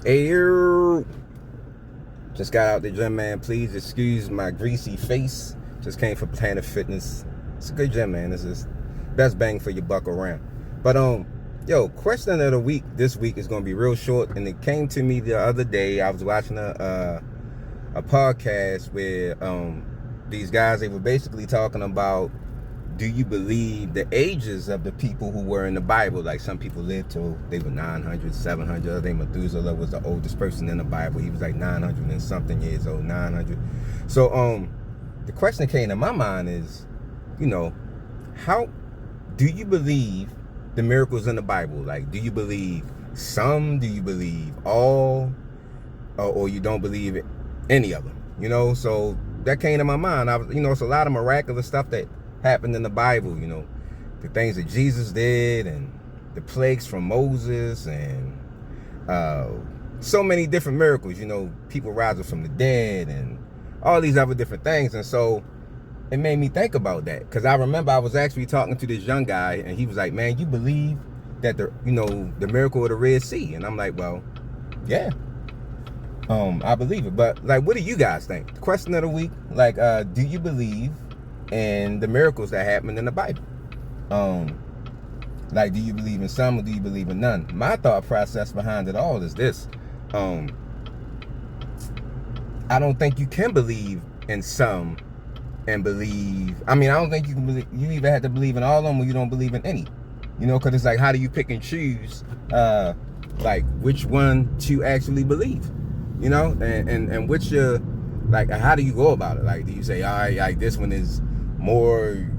Ayo. Just got out the gym, man. Please excuse my greasy face. Just came from Planet Fitness. It's a good gym, man. This is best bang for your buck around. But yo, question of the week this week is gonna be real short, and it came to me the other day. I was watching a podcast where these guys, they were basically talking about, do you believe the ages of the people who were in the Bible? Like, some people lived till they were 900, 700. I think Methuselah was the oldest person in the Bible. He was like 900 and something years old, 900. So the question that came to my mind is, how do you believe the miracles in the Bible? Like, do you believe some? Do you believe all? Or you don't believe any of them? So that came to my mind. It's a lot of miraculous stuff that happened in the Bible, the things that Jesus did, and the plagues from Moses, and so many different miracles, people rising from the dead, and all these other different things. And so it made me think about that, because I remember I was actually talking to this young guy, and he was like, man, you believe that the miracle of the Red Sea? And I'm like, well, yeah, I believe it. But like, what do you guys think? The question of the week, like, do you believe and the miracles that happened in the Bible? Like, do you believe in some, or do you believe in none? My thought process behind it all is this: I don't think you can believe in some and believe. I don't think you can believe. You either have to believe in all of them, or you don't believe in any. Because it's like, how do you pick and choose, like, which one to actually believe? And which like, how do you go about it? Like, do you say, all right, like, this one is more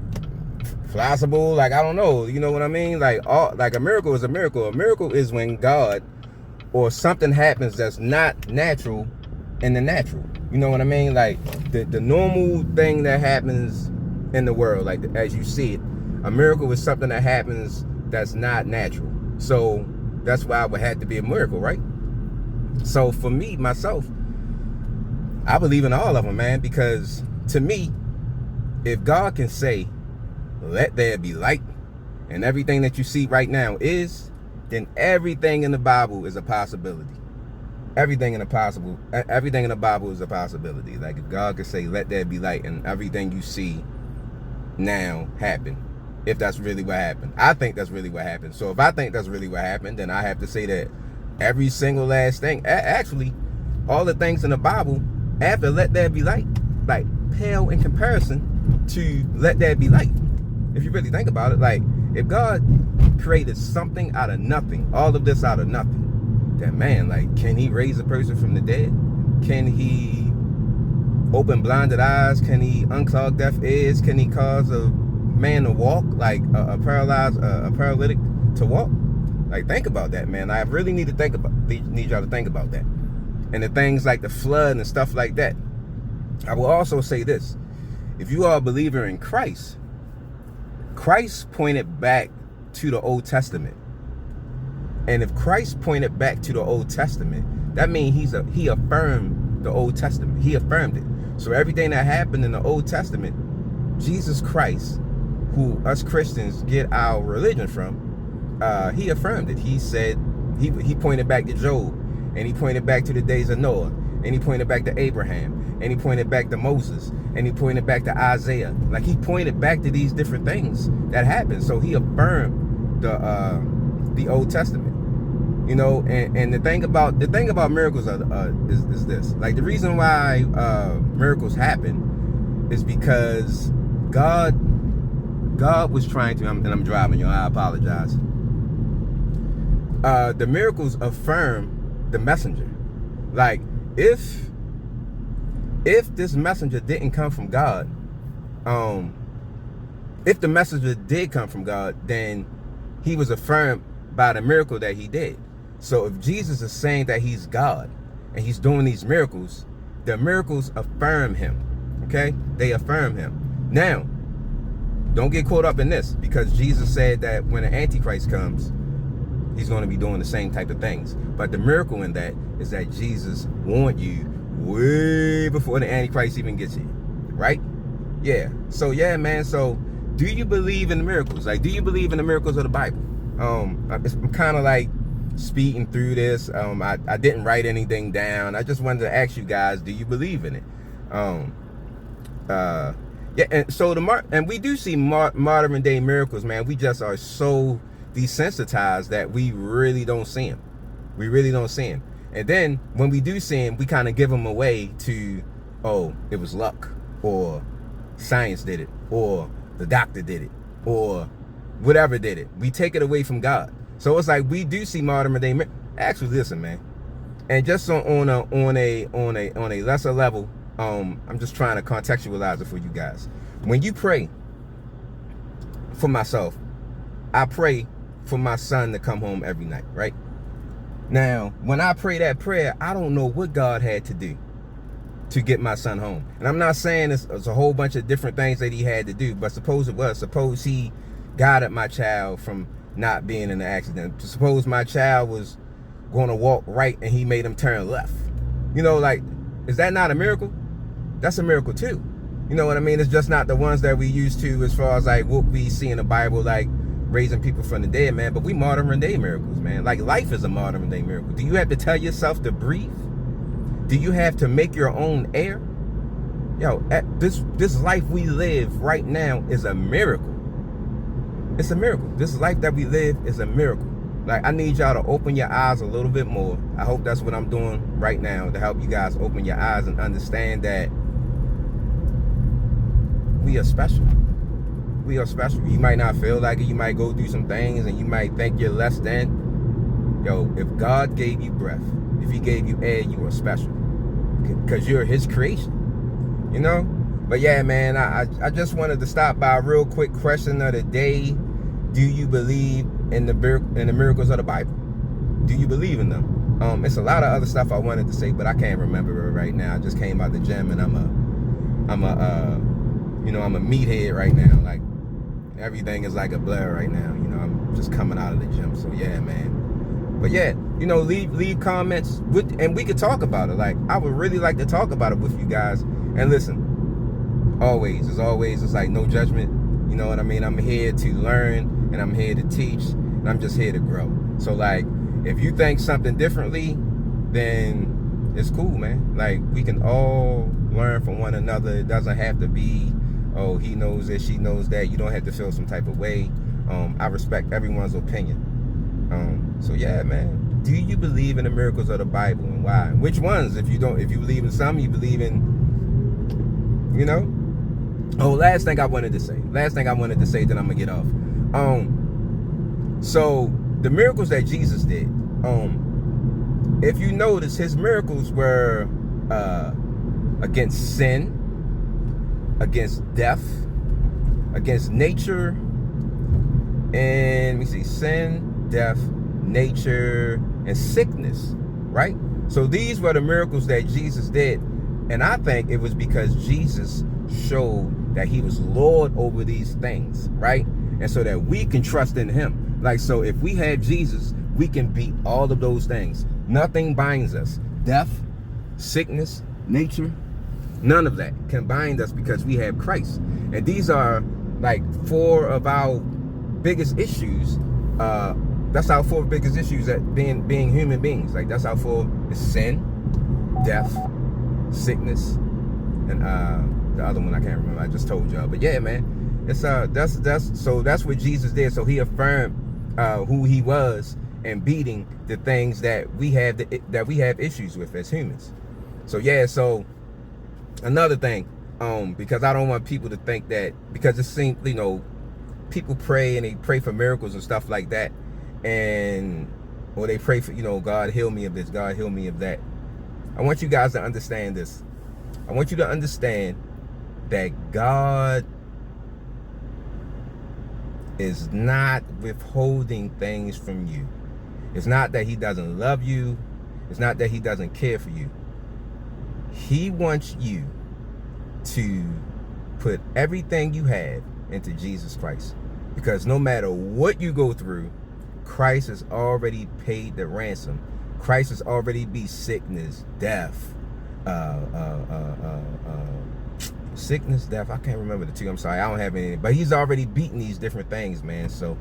plausible? Like, I don't know. You know what I mean? Like, a miracle is a miracle. A miracle is when God or something happens that's not natural in the natural. You know what I mean? Like, the normal thing that happens in the world, like, as you see it, a miracle is something that happens that's not natural. So that's why it would have to be a miracle, right? So for me, myself, I believe in all of them, man, because to me, if God can say, let there be light, and everything that you see right now is, then everything in the Bible is a possibility. Everything in the Bible is a possibility. Like, if God could say, let there be light, and everything you see now happen, if that's really what happened. I think that's really what happened. So if I think that's really what happened, then I have to say that every single last thing, actually, all the things in the Bible after let there be light, like, pale in comparison to let there be light. If you really think about it, like, if God created something out of nothing, all of this out of nothing, then, man, like, can he raise a person from the dead? Can he open blinded eyes? Can he unclog deaf ears? Can he cause a man to walk, like a paralytic to walk? Like, think about that, man. I really need y'all to think about that. And the things like the flood and stuff like that. I will also say this: if you are a believer in Christ, Christ pointed back to the Old Testament. And if Christ pointed back to the Old Testament, that means he affirmed the Old Testament. He affirmed it. So everything that happened in the Old Testament, Jesus Christ, who us Christians get our religion from, he affirmed it. He said, he pointed back to Job, and he pointed back to the days of Noah, and he pointed back to Abraham, and he pointed back to Moses, and he pointed back to Isaiah. Like, he pointed back to these different things that happened. So he affirmed the Old Testament. And the thing about miracles is this: like, the reason why miracles happen is because God was trying to, and I'm driving, I apologize. The miracles affirm the messenger. Like, if this messenger didn't come from God, if the messenger did come from God, then he was affirmed by the miracle that he did. So if Jesus is saying that he's God and he's doing these miracles, the miracles affirm him. Okay? They affirm him. Now, don't get caught up in this, because Jesus said that when the Antichrist comes, he's going to be doing the same type of things. But the miracle in that is that Jesus warned you way before the Antichrist even gets here. Right? Yeah. So, yeah, man. So, do you believe in the miracles? Like, do you believe in the miracles of the Bible? I'm kind of like speeding through this. I didn't write anything down. I just wanted to ask you guys, do you believe in it? Yeah, and so and we do see modern day miracles, man. We just are so desensitized that we really don't see them. We really don't see them. And then when we do see them, we kind of give them away to, oh, it was luck, or science did it, or the doctor did it, or whatever did it. We take it away from God. So it's like we do see modern day miracles. Actually, listen, man. And just on a lesser level, I'm just trying to contextualize it for you guys. When you pray for myself, I pray for my son to come home every night, right? Now, when I pray that prayer, I don't know what God had to do to get my son home. And I'm not saying it's a whole bunch of different things that he had to do, but suppose it was. Suppose he guided my child from not being in an accident. Suppose my child was going to walk right and he made him turn left. You know, like, is that not a miracle? That's a miracle too. You know what I mean? It's just not the ones that we used to as far as like what we see in the Bible, like raising people from the dead, man. But we modern day miracles, man. Like life is a modern day miracle. Do you have to tell yourself to breathe? Do you have to make your own air? Yo, this life we live right now is a miracle. It's a miracle. This life that we live is a miracle. Like, I need y'all to open your eyes a little bit more. I hope that's what I'm doing right now, to help you guys open your eyes and understand that we are special. We are special. You might not feel like it. You might go through some things and you might think you're less than. Yo, if God gave you breath, if he gave you air, you are special. Because you're his creation. You know? But yeah, man, I just wanted to stop by a real quick question of the day. Do you believe in the miracles of the Bible? Do you believe in them? It's a lot of other stuff I wanted to say, but I can't remember it right now. I just came out the gym and I'm a meathead right now. Like, everything is like a blur right now. You know, I'm just coming out of the gym. So yeah, man. But yeah, you know, leave comments and we could talk about it. Like, I would really like to talk about it with you guys. And listen, it's like no judgment. You know what I mean? I'm here to learn and I'm here to teach and I'm just here to grow. So like, if you think something differently, then it's cool, man. Like, we can all learn from one another. It doesn't have to be, oh, he knows this, she knows that. You don't have to feel some type of way. I respect everyone's opinion. So yeah, man. Do you believe in the miracles of the Bible, and why? Which ones? If you believe in some, you believe in, you know? Oh, last thing I wanted to say, then I'm gonna get off. So the miracles that Jesus did, if you notice, his miracles were against sin, against death, against nature, and let me see, sin, death, nature, and sickness, right? So these were the miracles that Jesus did. And I think it was because Jesus showed that he was Lord over these things, right? And so that we can trust in him. Like, so if we have Jesus, we can beat all of those things. Nothing binds us. Death, sickness, nature, none of that can bind us because we have Christ. And these are like four of our biggest issues. That's our four biggest issues at being human beings. Like, that's our four: is sin, death, sickness, and the other one I can't remember. I just told y'all. But yeah, man, it's that's what Jesus did. So he affirmed who he was and beating the things that we have issues with as humans. So yeah, so another thing, because I don't want people to think that, because it seems, you know, people pray and they pray for miracles and stuff like that, or they pray for, you know, God heal me of this, God heal me of that. I want you guys to understand this. I want you to understand that God is not withholding things from you. It's not that he doesn't love you. It's not that he doesn't care for you. He wants you to put everything you have into Jesus Christ. Because no matter what you go through, Christ has already paid the ransom. Christ has already beat sickness, death, sickness, death. I can't remember the two. I'm sorry, I don't have any. But he's already beaten these different things, man. So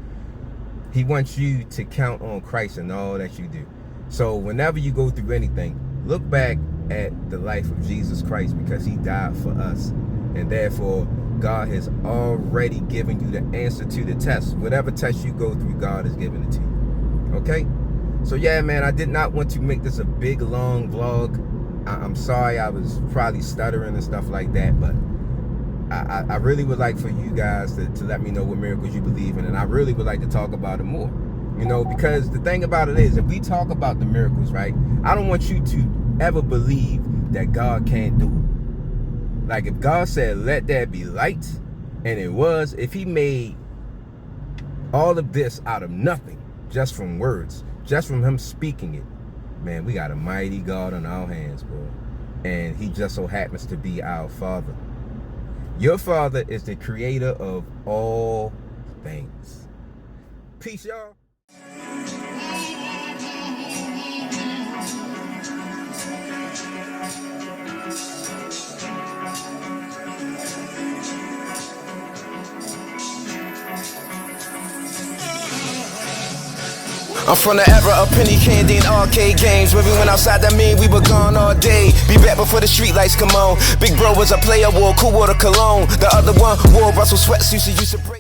He wants you to count on Christ in all that you do. So whenever you go through anything, look back at the life of Jesus Christ, because he died for us. And therefore, God has already given you the answer to the test. Whatever test you go through, God has given it to you. Okay? So yeah, man, I did not want to make this a big, long vlog. I'm sorry I was probably stuttering and stuff like that, but I really would like for you guys to let me know what miracles you believe in, and I really would like to talk about it more. You know, because the thing about it is, if we talk about the miracles, right, I don't want you to ever believe that God can't do it. Like, if God said, let there be light, and it was, if he made all of this out of nothing, just from words, just from him speaking it, man, we got a mighty God on our hands, boy. And he just so happens to be our Father. Your Father is the creator of all things. Peace, y'all. I'm from the era of penny candy and arcade games. When we went outside, that mean we were gone all day. Be back before the street lights come on. Big bro was a player, wore cool water cologne. The other one wore Russell sweatsuits and used to